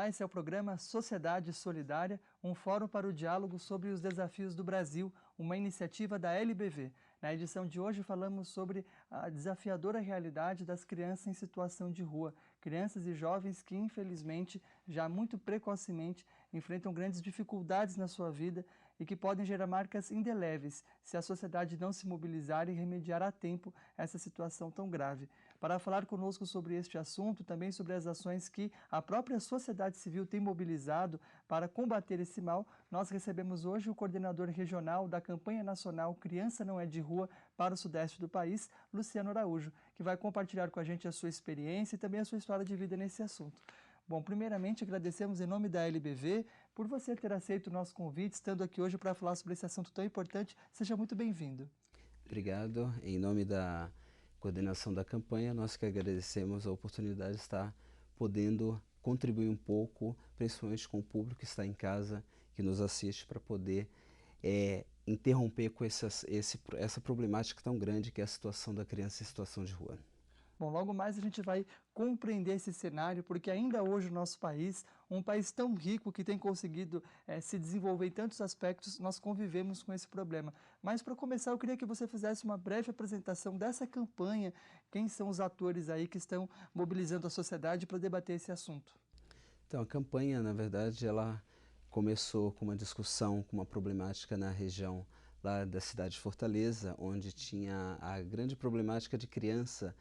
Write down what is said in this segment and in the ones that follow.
Olá, esse é o programa Sociedade Solidária, um fórum para o diálogo sobre os desafios do Brasil, uma iniciativa da LBV. Na edição de hoje falamos sobre a desafiadora realidade das crianças em situação de rua, crianças e jovens que infelizmente, já muito precocemente, enfrentam grandes dificuldades na sua vida e que podem gerar marcas indeléveis se a sociedade não se mobilizar e remediar a tempo essa situação tão grave. Para falar conosco sobre este assunto, também sobre as ações que a própria sociedade civil tem mobilizado para combater esse mal, nós recebemos hoje o coordenador regional da campanha nacional Criança Não é de Rua para o Sudeste do país, Luciano Araújo, que vai compartilhar com a gente a sua experiência e também a sua história de vida nesse assunto. Bom, primeiramente agradecemos em nome da LBV por você ter aceito o nosso convite, estando aqui hoje para falar sobre esse assunto tão importante. Seja muito bem-vindo. Obrigado. Em nome da coordenação da campanha, nós que agradecemos a oportunidade de estar podendo contribuir um pouco, principalmente com o público que está em casa, que nos assiste, para poder interromper com essa problemática tão grande que é a situação da criança em situação de rua. Bom, logo mais a gente vai compreender esse cenário, porque ainda hoje o nosso país, um país tão rico que tem conseguido se desenvolver em tantos aspectos, nós convivemos com esse problema. Mas para começar, eu queria que você fizesse uma breve apresentação dessa campanha, quem são os atores aí que estão mobilizando a sociedade para debater esse assunto. Então, a campanha, na verdade, ela começou com uma discussão, com uma problemática na região lá da cidade de Fortaleza, onde tinha a grande problemática de criança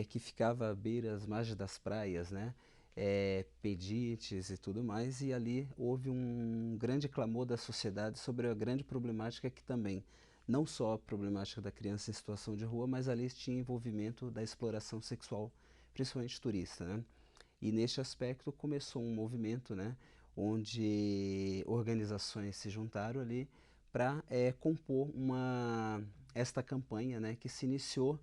que ficava à beira das margens das praias, né? Pedites e tudo mais, e ali houve um grande clamor da sociedade sobre a grande problemática que também, não só a problemática da criança em situação de rua, mas ali tinha envolvimento da exploração sexual, principalmente turista, né? E neste aspecto começou um movimento, né, onde organizações se juntaram ali para compor esta campanha, né, que se iniciou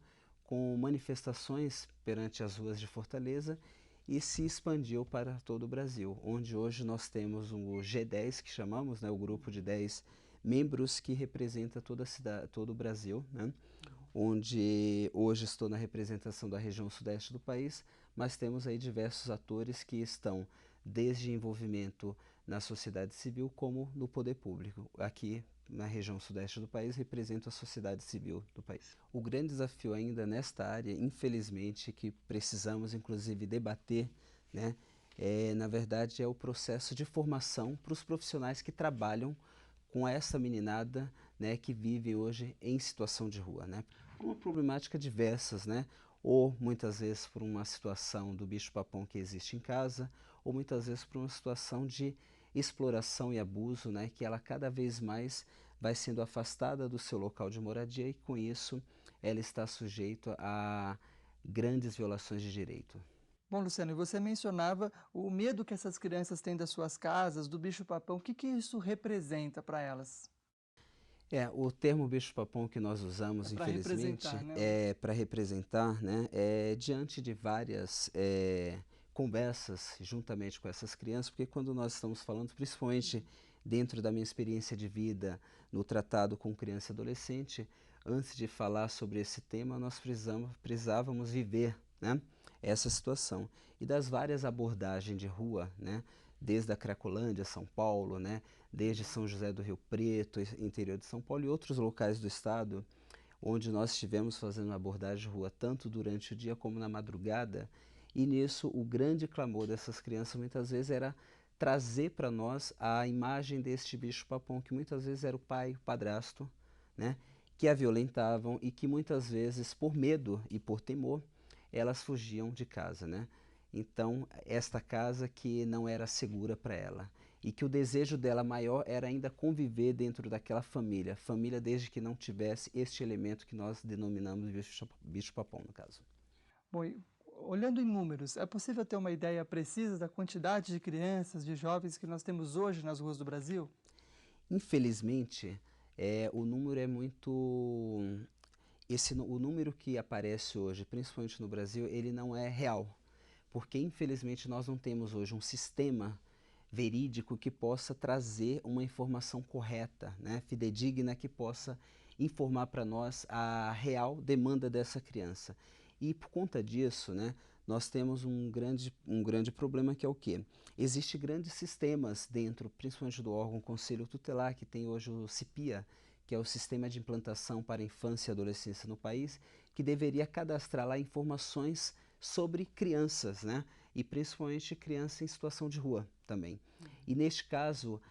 com manifestações perante as ruas de Fortaleza e se expandiu para todo o Brasil, onde hoje nós temos o G10, que chamamos, né, o grupo de 10 membros que representa toda a cidade, todo o Brasil, né? Onde hoje estou na representação da região sudeste do país, mas temos aí diversos atores que estão desde envolvimento na sociedade civil como no poder público. Aqui na região sudeste do país represento a sociedade civil do país. O grande desafio ainda nesta área, infelizmente, que precisamos inclusive debater, né, na verdade é o processo de formação para os profissionais que trabalham com essa meninada, né, que vive hoje em situação de rua, né? Uma problemática diversas, né? Ou muitas vezes por uma situação do bicho-papão que existe em casa, ou muitas vezes por uma situação de exploração e abuso, né, que ela cada vez mais vai sendo afastada do seu local de moradia e com isso ela está sujeita a grandes violações de direito. Bom, Luciano, e você mencionava o medo que essas crianças têm das suas casas, do bicho-papão. O que que isso representa para elas? O termo bicho-papão que nós É usamos, para representar, infelizmente, né? é para representar, né, diante de várias conversas juntamente com essas crianças, porque quando nós estamos falando, principalmente dentro da minha experiência de vida no tratado com criança e adolescente, antes de falar sobre esse tema, nós precisávamos viver, né, essa situação. E das várias abordagens de rua, né, desde a Cracolândia, São Paulo, né, desde São José do Rio Preto, interior de São Paulo e outros locais do estado, onde nós estivemos fazendo uma abordagem de rua tanto durante o dia como na madrugada, e nisso o grande clamor dessas crianças muitas vezes era trazer para nós a imagem deste bicho-papão, que muitas vezes era o pai, o padrasto, né, que a violentavam e que muitas vezes, por medo e por temor, elas fugiam de casa, né? Então, esta casa que não era segura para ela e que o desejo dela maior era ainda conviver dentro daquela família, família desde que não tivesse este elemento que nós denominamos de bicho-papão, no caso. Bom, e olhando em números, é possível ter uma ideia precisa da quantidade de crianças, de jovens que nós temos hoje nas ruas do Brasil? Infelizmente, o número é muito... o número que aparece hoje, principalmente no Brasil, ele não é real, porque infelizmente nós não temos hoje um sistema verídico que possa trazer uma informação correta, né, fidedigna, que possa informar para nós a real demanda dessa criança. E por conta disso, né, nós temos um grande problema que é o quê? Existem grandes sistemas dentro, principalmente do órgão Conselho Tutelar, que tem hoje o CIPIA, que é o Sistema de Implantação para a Infância e Adolescência no país, que deveria cadastrar lá informações sobre crianças, né? E principalmente crianças em situação de rua também. E neste caso,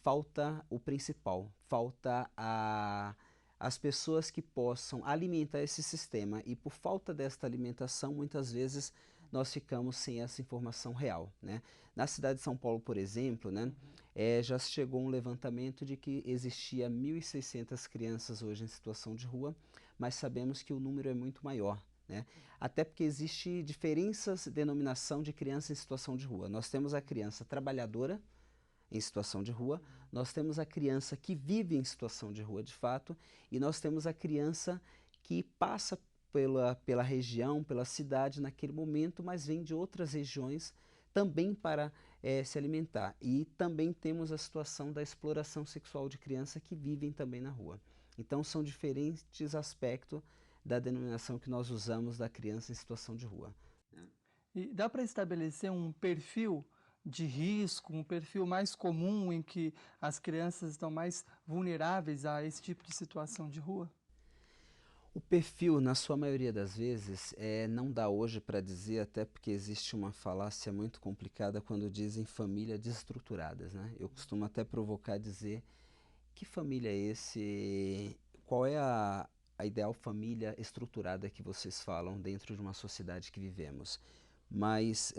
falta o principal, falta as pessoas que possam alimentar esse sistema e por falta desta alimentação, muitas vezes nós ficamos sem essa informação real, né? Na cidade de São Paulo, por exemplo, né, já chegou um levantamento de que existia 1.600 crianças hoje em situação de rua, mas sabemos que o número é muito maior, né? Até porque existe diferenças de denominação de criança em situação de rua. Nós temos a criança trabalhadora, em situação de rua, nós temos a criança que vive em situação de rua de fato, e nós temos a criança que passa pela região, pela cidade naquele momento, mas vem de outras regiões também para se alimentar. E também temos a situação da exploração sexual de crianças que vivem também na rua. Então são diferentes aspectos da denominação que nós usamos da criança em situação de rua. E dá para estabelecer um perfil de risco, um perfil mais comum em que as crianças estão mais vulneráveis a esse tipo de situação de rua? O perfil, na sua maioria das vezes, não dá hoje para dizer, até porque existe uma falácia muito complicada quando dizem família desestruturadas, né? Eu costumo até provocar dizer que família é esse, qual é a ideal família estruturada que vocês falam dentro de uma sociedade que vivemos. Mas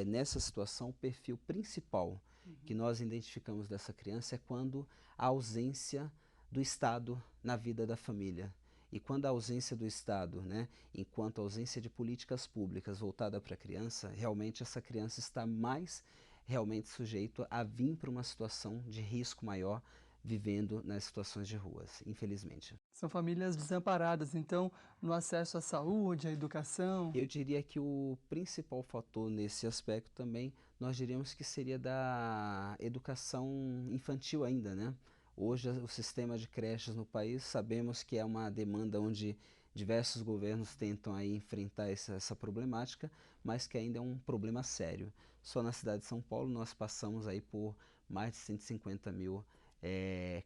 nessa situação, o perfil principal que nós identificamos dessa criança é quando a ausência do Estado na vida da família. E quando a ausência do Estado, né, enquanto a ausência de políticas públicas voltada para a criança, realmente essa criança está mais realmente sujeito a vir para uma situação de risco maior vivendo nas situações de ruas, infelizmente. São famílias desamparadas, então, no acesso à saúde, à educação. Eu diria que o principal fator nesse aspecto também, nós diríamos que seria da educação infantil ainda, né? Hoje o sistema de creches no país, sabemos que é uma demanda onde diversos governos tentam aí enfrentar essa problemática, mas que ainda é um problema sério. Só na cidade de São Paulo nós passamos aí por mais de 150 mil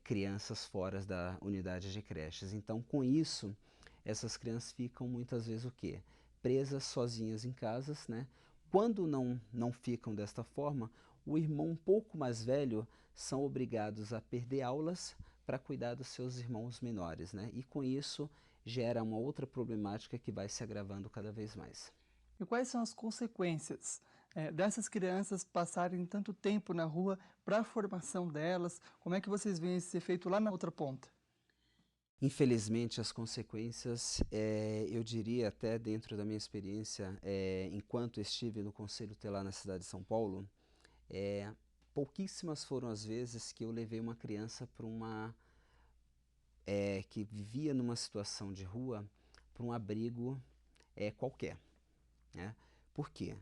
crianças fora da unidade de creches. Então, com isso, essas crianças ficam muitas vezes o quê? Presas sozinhas em casas, né? Quando não ficam desta forma, o irmão um pouco mais velho são obrigados a perder aulas para cuidar dos seus irmãos menores, né? E com isso gera uma outra problemática que vai se agravando cada vez mais. E quais são as consequências dessas crianças passarem tanto tempo na rua para a formação delas? Como é que vocês veem esse efeito lá na outra ponta? Infelizmente, as consequências, eu diria até dentro da minha experiência, enquanto estive no Conselho Tutelar na cidade de São Paulo, pouquíssimas foram as vezes que eu levei uma criança para que vivia numa situação de rua para um abrigo qualquer, né? Por quê?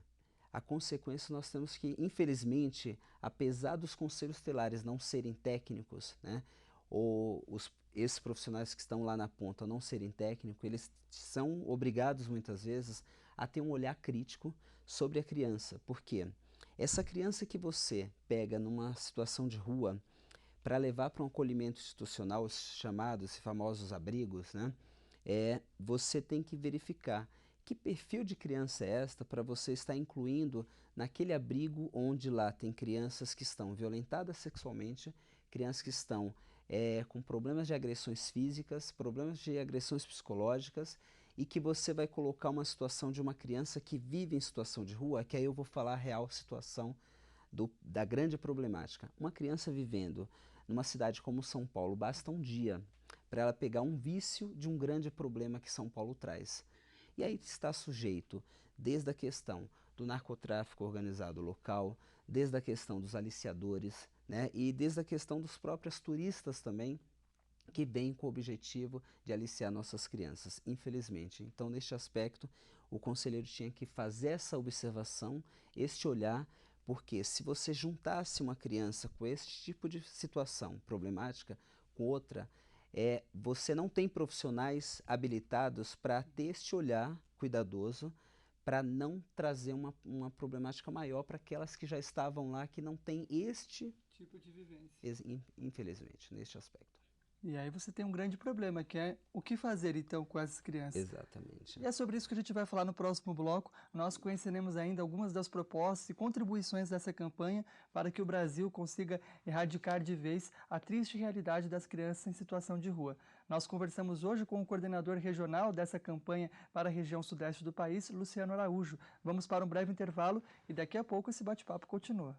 A consequência nós temos que, infelizmente, apesar dos conselhos tutelares não serem técnicos, né, ou esses profissionais que estão lá na ponta não serem técnicos, eles são obrigados muitas vezes a ter um olhar crítico sobre a criança. Por quê? Essa criança que você pega numa situação de rua para levar para um acolhimento institucional, os chamados famosos abrigos, né, você tem que verificar que perfil de criança é esta para você estar incluindo naquele abrigo onde lá tem crianças que estão violentadas sexualmente, crianças que estão com problemas de agressões físicas, problemas de agressões psicológicas, e que você vai colocar uma situação de uma criança que vive em situação de rua, que aí eu vou falar a real situação da grande problemática. Uma criança vivendo numa cidade como São Paulo, basta um dia para ela pegar um vício de um grande problema que São Paulo traz. E aí está sujeito desde a questão do narcotráfico organizado local, desde a questão dos aliciadores, né, e desde a questão dos próprios turistas também, que vêm com o objetivo de aliciar nossas crianças, infelizmente. Então, neste aspecto, o conselheiro tinha que fazer essa observação, este olhar, porque se você juntasse uma criança com esse tipo de situação problemática com outra, você não tem profissionais habilitados para ter este olhar cuidadoso para não trazer uma problemática maior para aquelas que já estavam lá, que não têm este tipo de vivência. infelizmente, neste aspecto. E aí você tem um grande problema, que é o que fazer então com essas crianças. Exatamente. E é sobre isso que a gente vai falar no próximo bloco. Nós conheceremos ainda algumas das propostas e contribuições dessa campanha para que o Brasil consiga erradicar de vez a triste realidade das crianças em situação de rua. Nós conversamos hoje com o coordenador regional dessa campanha para a região sudeste do país, Luciano Araújo. Vamos para um breve intervalo e daqui a pouco esse bate-papo continua.